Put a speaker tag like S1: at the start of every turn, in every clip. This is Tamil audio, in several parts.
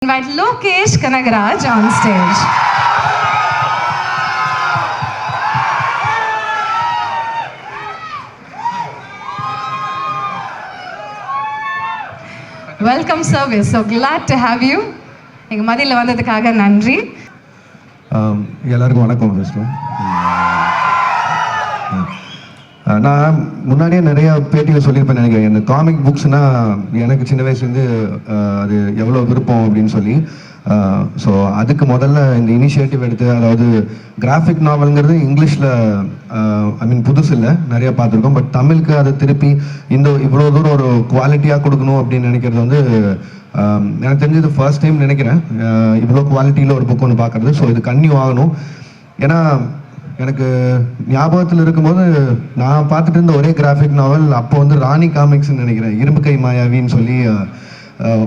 S1: Invite Lokesh Kanagaraj on stage. Welcome sir, we're so glad to have you. எங்க மதியில வந்ததுக்காக நன்றி.
S2: எல்லாருக்கும் வணக்கம் ஃபர்ஸ்ட். நான் முன்னாடியே நிறைய பேட்டியில் சொல்லியிருப்பேன் நினைக்கிறேன். இந்த காமிக் புக்ஸ்னால் எனக்கு சின்ன வயசுலேருந்து அது எவ்வளோ விருப்பம் அப்படின்னு சொல்லி. ஸோ அதுக்கு முதல்ல இந்த இனிஷியேட்டிவ் எடுத்து, அதாவது கிராஃபிக் நாவலுங்கிறது இங்கிலீஷில் புதுசு இல்லை, நிறையா பார்த்துருக்கோம். பட் தமிழுக்கு அதை திருப்பி இவ்வளோ தூரம் ஒரு குவாலிட்டியாக கொடுக்கணும் அப்படின்னு நினைக்கிறது வந்து எனக்கு தெரிஞ்சது ஃபர்ஸ்ட் டைம் நினைக்கிறேன். இவ்வளோ குவாலிட்டியில் ஒரு புக் ஒன்று பார்க்குறது. ஸோ இது கன்னியூ ஆகணும். ஏன்னா எனக்கு ஞாபகத்தில் இருக்கும்போது நான் பார்த்துட்டு இருந்த ஒரே கிராஃபிக் நாவல் அப்போ வந்து ராணி காமிக்ஸ்ன்னு நினைக்கிறேன், இரும்பு கை மாயாவின்னு சொல்லி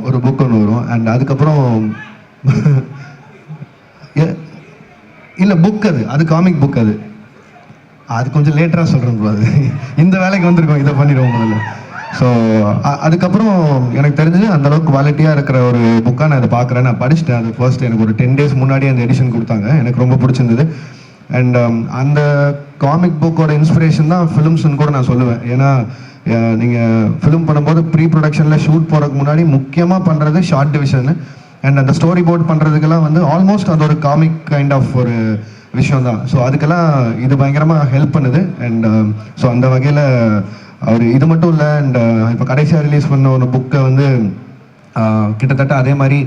S2: ஒரு புக் ஒன்று வரும். அண்ட் அதுக்கப்புறம் இல்லை புக் அது காமிக் புக் அது கொஞ்சம் லேட்டராக சொல்கிறேன். அது இந்த வேலைக்கு வந்திருக்கோம், இதை பண்ணிடுவோம் முதல்ல. ஸோ அதுக்கப்புறம் எனக்கு தெரிஞ்சு அந்தளவுக்கு குவாலிட்டியாக இருக்கிற ஒரு புக்காக நான் இதை பார்க்குறேன். நான் படிச்சுட்டேன். அது ஃபர்ஸ்ட் எனக்கு ஒரு 10 days முன்னாடி அந்த எடிஷன் கொடுத்தாங்க. எனக்கு ரொம்ப பிடிச்சிருந்தது. அண்ட் அந்த காமிக் புக்கோட இன்ஸ்பிரேஷன் தான் ஃபிலிம்ஸ்ன்னு கூட நான் சொல்லுவேன். ஏன்னா நீங்கள் ஃபிலிம் பண்ணும்போது ப்ரீ ப்ரொடக்ஷனில் ஷூட் போகிறதுக்கு முன்னாடி முக்கியமாக பண்ணுறது ஷார்ட் டிவிஷனு. அண்ட் அந்த ஸ்டோரி போர்ட் பண்ணுறதுக்கெல்லாம் வந்து ஆல்மோஸ்ட் அது ஒரு காமிக் கைண்ட் ஆஃப் ஒரு விஷயம் தான். ஸோ அதுக்கெல்லாம் இது பயங்கரமாக ஹெல்ப் பண்ணுது. அண்ட் ஸோ அந்த வகையில் அவர் இது மட்டும் இல்லை, அண்ட் இப்போ கடைசியாக ரிலீஸ் பண்ண ஒரு புக்கை வந்து கிட்டத்தட்ட அதே மாதிரி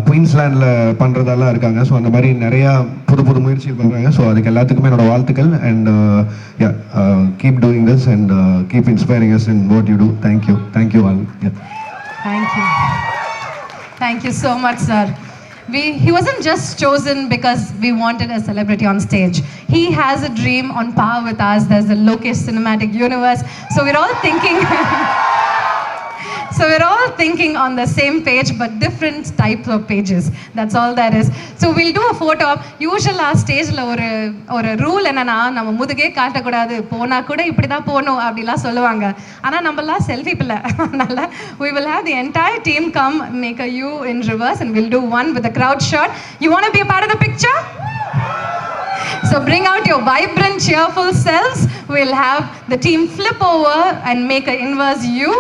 S2: குயின்ஸ்லாண்டில் பண்ணுறதெல்லாம் இருக்காங்க. ஸோ அந்த மாதிரி நிறையா புது முயற்சிகள் பண்ணுறாங்க. ஸோ அதுக்கு எல்லாத்துக்குமே என்னோட வாழ்த்துக்கள். And keep doing this and keep inspiring us in what you do. Thank you all.
S1: Thank you so much sir. He wasn't just chosen because we wanted a celebrity on stage. He has a dream on par with us. There's the Lokesh Cinematic Universe. So we're all thinking on the same page, but different types of pages. That's all that is. So we'll do a photo op. Usually stage la ஒரு ரூல் என்னன்னா, நம்ம முதுகே காட்ட கூடாது, போனா கூட இப்படி தான் போணும் அப்படிலாம் சொல்லுவாங்க. ஆனா நம்மலாம் செல்ஃபி பிள்ளை. அதனால we will have the entire team come make a U in reverse and we'll do one with a crowd shot. You want to be a part of the picture? So bring out your vibrant, cheerful selves. We'll have the team flip over and make an inverse U.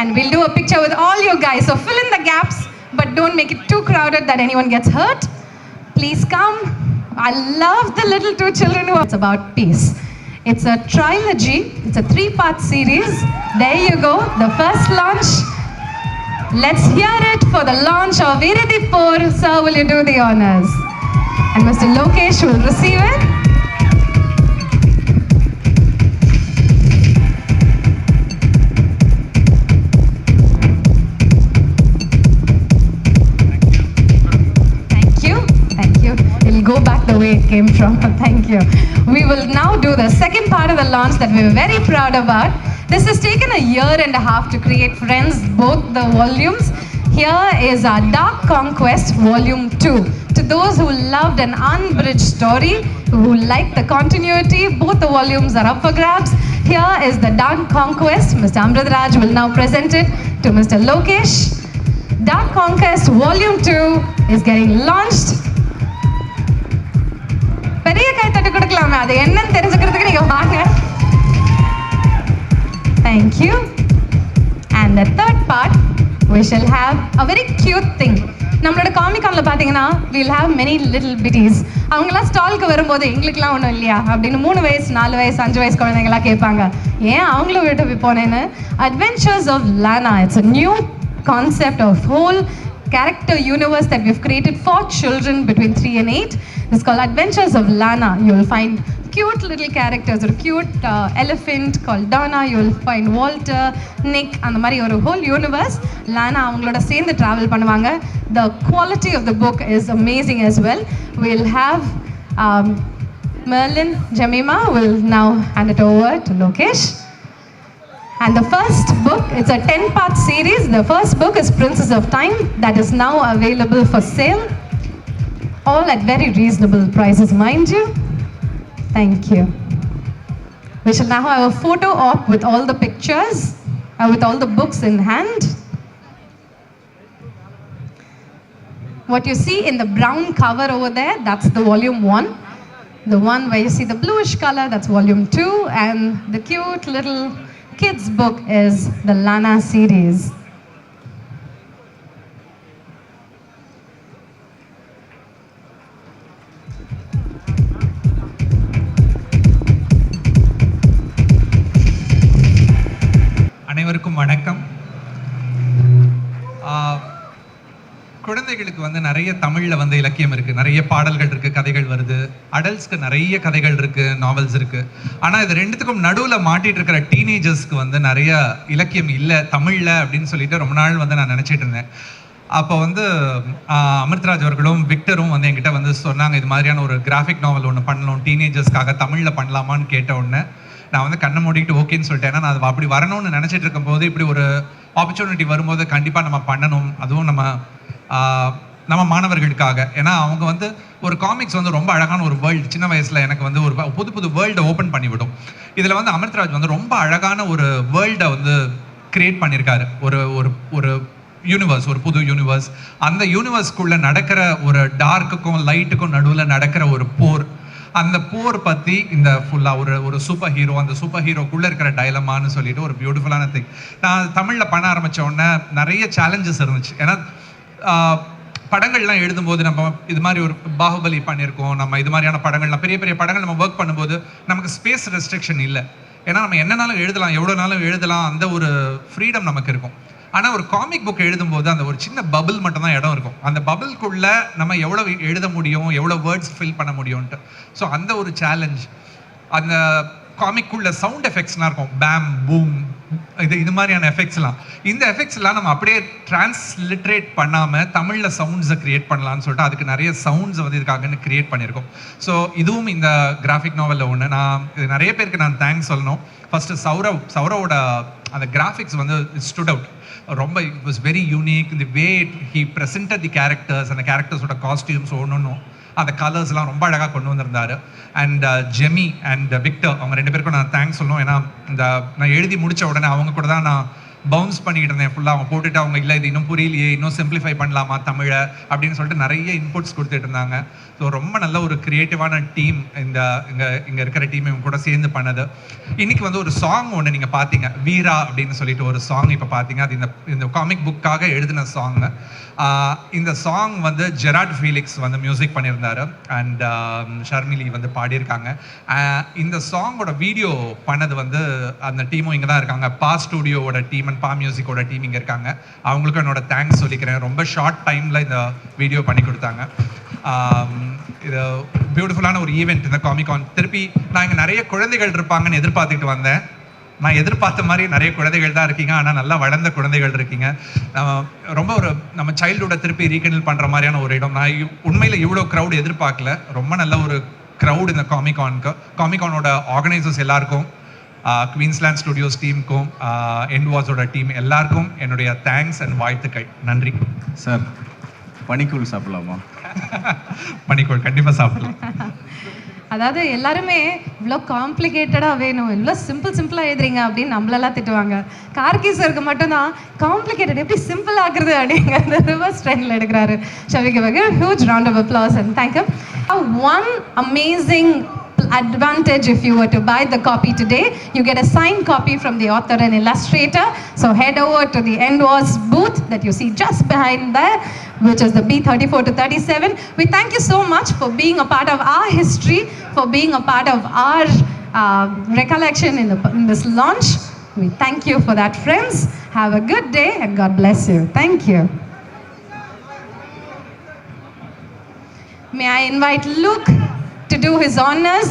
S1: And we'll do a picture with all you guys. So fill in the gaps, but don't make it too crowded that anyone gets hurt. Please come. I love the little two children who are. It's about peace. It's a trilogy. It's a 3-part series. There you go. The first launch. Let's hear it for the launch of Iridipur. Sir, will you do the honors? And Mr. Lokesh will receive it. Go back the way it came from. Thank you. We will now do the second part of the launch that we're very proud about. This has taken a year and a half to create, friends, both the volumes. Here is our Dark Conquest Volume 2. To those who loved an unbridged story, who like the continuity, both the volumes are up for grabs. Here is the Dark Conquest. Mr. Amrit Raj will now present it to Mr. Lokesh. Dark Conquest Volume 2 is getting launched. பெரிய கை தட்டு கொடுக்கலாமே, அது என்னன்னு தெரிஞ்சுக்கிறதுக்கு நீங்க வாங்க. Thank you. And the third part, we shall have a very cute thing. நம்மளோட காமிகான்ல பாத்தீங்கன்னா we'll have many little bitties. அவங்களாம் ஸ்டாலுக்கு வரும்போது எங்களுக்குலாம் ஒன்றும் இல்லையா அப்படின்னு 3 வயசு 4 வயசு 5 வயசு குழந்தைங்களாம் கேட்பாங்க, ஏன் அவங்களும் விட்டு போனேன்னு. Adventures of Lana, it's a new concept of whole character universe that we've created for children between 3 and 8. It's called Adventures of Lana. You'll find cute little characters, or cute elephant called Donna. You'll find Walter, Nick, and the mari or whole universe. Lana avangaloda சேர்ந்து travel பண்ணுவாங்க. The quality of the book is amazing as well. We'll have Merlin Jamima will now hand it over to Lokesh. And the first book, it's a 10-part series. The first book is Princess of Time, that is now available for sale. All at very reasonable prices, mind you. Thank you. We shall now have a photo op with all the pictures, with all the books in hand. what you see in the brown cover over there, that's the volume 1. The one where you see the bluish color, that's volume 2. And the cute little kids book is the Lana series.
S3: அனைவருக்கும் வணக்கம். குழந்தைகளுக்கு வந்து நிறைய தமிழில் வந்து இலக்கியம் இருக்குது, நிறைய பாடல்கள் இருக்குது, கதைகள் வருது. அடல்ட்ஸ்க்கு நிறைய கதைகள் இருக்குது, நாவல்ஸ் இருக்குது. ஆனால் இது ரெண்டுத்துக்கும் நடுவில் மாட்டிகிட்டு இருக்கிற டீனேஜர்ஸ்க்கு வந்து நிறைய இலக்கியம் இல்லை தமிழில் அப்படின்னு சொல்லிட்டு ரொம்ப நாள் வந்து நான் நினச்சிட்டு இருந்தேன். அப்போ வந்து அமிர்தராஜ் அவர்களும் விக்டரும் வந்து என்கிட்ட வந்து சொன்னாங்க, இது மாதிரியான ஒரு கிராஃபிக் நாவல் ஒன்று பண்ணணும், டீனேஜர்ஸ்க்காக தமிழில் பண்ணலாமான்னு கேட்ட உடனே நான் வந்து கண்ணை மூடிட்டு ஓகேன்னு சொல்லிட்டேன். ஏன்னா நான் அப்படி வரணும்னு நினச்சிட்டு இருக்கும்போது இப்படி ஒரு ஆப்பர்ச்சுனிட்டி வரும்போது கண்டிப்பாக நம்ம பண்ணணும், அதுவும் நம்ம மாணவர்களுக்காக. ஏன்னா அவங்க வந்து ஒரு காமிக்ஸ் வந்து ரொம்ப அழகான ஒரு வேர்ல்டு, சின்ன வயசில் எனக்கு வந்து ஒரு புது புது வேர்ல்டை ஓப்பன் பண்ணிவிடும். இதில் வந்து அமிர்தராஜ் வந்து ரொம்ப அழகான ஒரு வேர்ல்டை வந்து கிரியேட் பண்ணியிருக்காரு. ஒரு ஒரு ஒரு யூனிவர்ஸ், ஒரு புது யூனிவர்ஸ். அந்த யூனிவர்ஸ்க்குள்ளே நடக்கிற ஒரு டார்க்குக்கும் லைட்டுக்கும் நடுவில் நடக்கிற ஒரு போர், அந்த போர் பற்றி இந்த ஃபுல்லாக ஒரு சூப்பர் ஹீரோ, அந்த சூப்பர் ஹீரோக்குள்ளே இருக்கிற டைலமான்னு சொல்லிட்டு ஒரு பியூட்டிஃபுல்லான திங். நான் தமிழில் பண்ண ஆரம்பித்த உடனே நிறைய சேலஞ்சஸ் இருந்துச்சு. ஏன்னா படங்கள்லாம் எழுதும்போது நம்ம இது மாதிரி ஒரு பாகுபலி பண்ணியிருக்கோம், நம்ம இது மாதிரியான படங்கள்லாம் பெரிய பெரிய படங்கள் நம்ம ஒர்க் பண்ணும்போது நமக்கு ஸ்பேஸ் ரெஸ்ட்ரிக்ஷன் இல்லை. ஏன்னா நம்ம என்னன்னாலும் எழுதலாம், எவ்வளோ நாளும் எழுதலாம், அந்த ஒரு ஃப்ரீடம் நமக்கு இருக்கும். ஆனால் ஒரு காமிக் புக் எழுதும்போது அந்த ஒரு சின்ன பபிள் மட்டும்தான் இடம் இருக்கும். அந்த பபிள்குள்ளே நம்ம எவ்வளோ எழுத முடியும், எவ்வளோ வேர்ட்ஸ் ஃபில் பண்ண முடியும்ன்ட்டு. ஸோ அந்த ஒரு சேலஞ்ச். அந்த காமிக்குள்ள சவுண்ட் எஃபெக்ட்ஸ்லாம் இருக்கும், பேம் பூம், இது மாதிரியான எஃபெக்ட்ஸ்லாம். இந்த எஃபெக்ட்ஸ்லாம் நம்ம அப்படியே டிரான்ஸ்லிட்ரேட் பண்ணாமல் தமிழில் சவுண்ட்ஸை க்ரியேட் பண்ணலான்னு சொல்லிட்டு அதுக்கு நிறைய சவுண்ட்ஸ் வந்து இதுக்காகன்னு க்ரியேட் பண்ணியிருக்கோம். ஸோ இதுவும் இந்த கிராஃபிக் நாவலில் ஒன்று. நான் இது நிறைய பேருக்கு நான் தேங்க்ஸ் சொல்லணும். ஃபஸ்ட்டு சௌரவோட அந்த கிராஃபிக்ஸ் வந்து ஸ்டுட் அவுட். ரொம்ப it was very unique. The way he presented the characters, அந்த கேரக்டர்ஸோட காஸ்டியூம்ஸ் ஒன்றும் அந்த கலர்ஸ்லாம் ரொம்ப அழகாக கொண்டு வந்திருந்தாரு. அண்ட் ஜெமி அண்ட் விக்டர், அவங்க ரெண்டு பேருக்கும் நான் தேங்க்ஸ் சொல்லணும். ஏன்னா நான் எழுதி முடித்த உடனே அவங்க கூட தான் நான் பவுன்ஸ் பண்ணிக்கிட்டு இருந்தேன் ஃபுல்லாக. அவங்க போட்டுட்டு அவங்க இல்லை இது இன்னும் புரியலையே, இன்னும் சிம்பிளிஃபை பண்ணலாமா தமிழை அப்படின்னு சொல்லிட்டு நிறைய இன்புட்ஸ் கொடுத்துட்டு இருந்தாங்க. ஸோ ரொம்ப நல்ல ஒரு க்ரியேட்டிவான டீம் இங்கே இருக்கிற டீம் இவங்க கூட சேர்ந்து பண்ணது. இன்னைக்கு வந்து ஒரு சாங் ஒன்று நீங்கள் பார்த்தீங்க, வீரா அப்படின்னு சொல்லிட்டு ஒரு சாங் இப்போ பார்த்தீங்க. அது இந்த காமிக் புக்காக எழுதின சாங். இந்த சாங் வந்து ஜெராட் ஃபீலிக்ஸ் வந்து மியூசிக் பண்ணியிருந்தாரு அண்ட் ஷர்மிலி வந்து பாடியிருக்காங்க. இந்த சாங்கோட வீடியோ பண்ணது வந்து அந்த டீமும் இங்கே தான் இருக்காங்க. பா ஸ்டூடியோவோட டீம் அண்ட் பா மியூசிக்கோட டீம் இங்கே இருக்காங்க. அவங்களுக்கும் என்னோட தேங்க்ஸ் சொல்லிக்கிறேன். ரொம்ப ஷார்ட் டைமில் இந்த வீடியோ பண்ணி கொடுத்தாங்க. இது பியூட்டிஃபுல்லான ஒரு ஈவெண்ட் இந்த காமிகான். திருப்பி நான் இங்கே நிறைய குழந்தைகள் இருப்பாங்கன்னு எதிர்பார்த்துட்டு வந்தேன். நான் எதிர்பார்த்த மாதிரி நிறைய குழந்தைகள் தான் இருக்கீங்க, ஆனால் நல்லா வளர்ந்த குழந்தைகள் இருக்கீங்க. ரொம்ப ஒரு நம்ம சைல்டுஹுட்டை திருப்பி ரீகனல் பண்ணுற மாதிரியான ஒரு இடம். நான் உண்மையில் இவ்வளோ க்ரௌட் எதிர்பார்க்கல. ரொம்ப நல்ல ஒரு க்ரௌட் இந்த காமிகானோட ஆர்கனைசர்ஸ் எல்லாருக்கும், குவீன்ஸ்லேண்ட் ஸ்டுடியோஸ் டீமுக்கும், என்வாஸோட டீம் எல்லாருக்கும் என்னுடைய தேங்க்ஸ் அண்ட் வாழ்த்துக்கள். நன்றி
S4: சார். பனிக்கூழ் சாப்பிடலாமா?
S3: பனிக்கூழ் கண்டிப்பாக சாப்பிடலாம்.
S1: அதாவது எல்லாருமே இவ்வளோ காம்ப்ளிகேட்டடாக வேணும், இவ்வளோ சிம்பிளாக எழுதுறீங்க அப்படின்னு நம்மளெல்லாம் திட்டுவாங்க. கார்கி சருக்கு மட்டும்தான் காம்ப்ளிகேட்டட் எப்படி சிம்பிள் ஆகுறது அப்படிங்கிறது ரிவர்ஸ் ட்ரெண்டில் எடுக்கிறாரு. Shall we give a huge round of applause and thank him? One amazing advantage if you were to buy the copy today, you get a signed copy from the author and illustrator. So head over to the Endwas booth that you see just behind there, which is the B34 to 37. We thank you so much for being a part of our history, for being a part of our recollection in this launch. We thank you for that, friends. Have a good day and God bless you. Thank you. May I invite Luke to do his honors.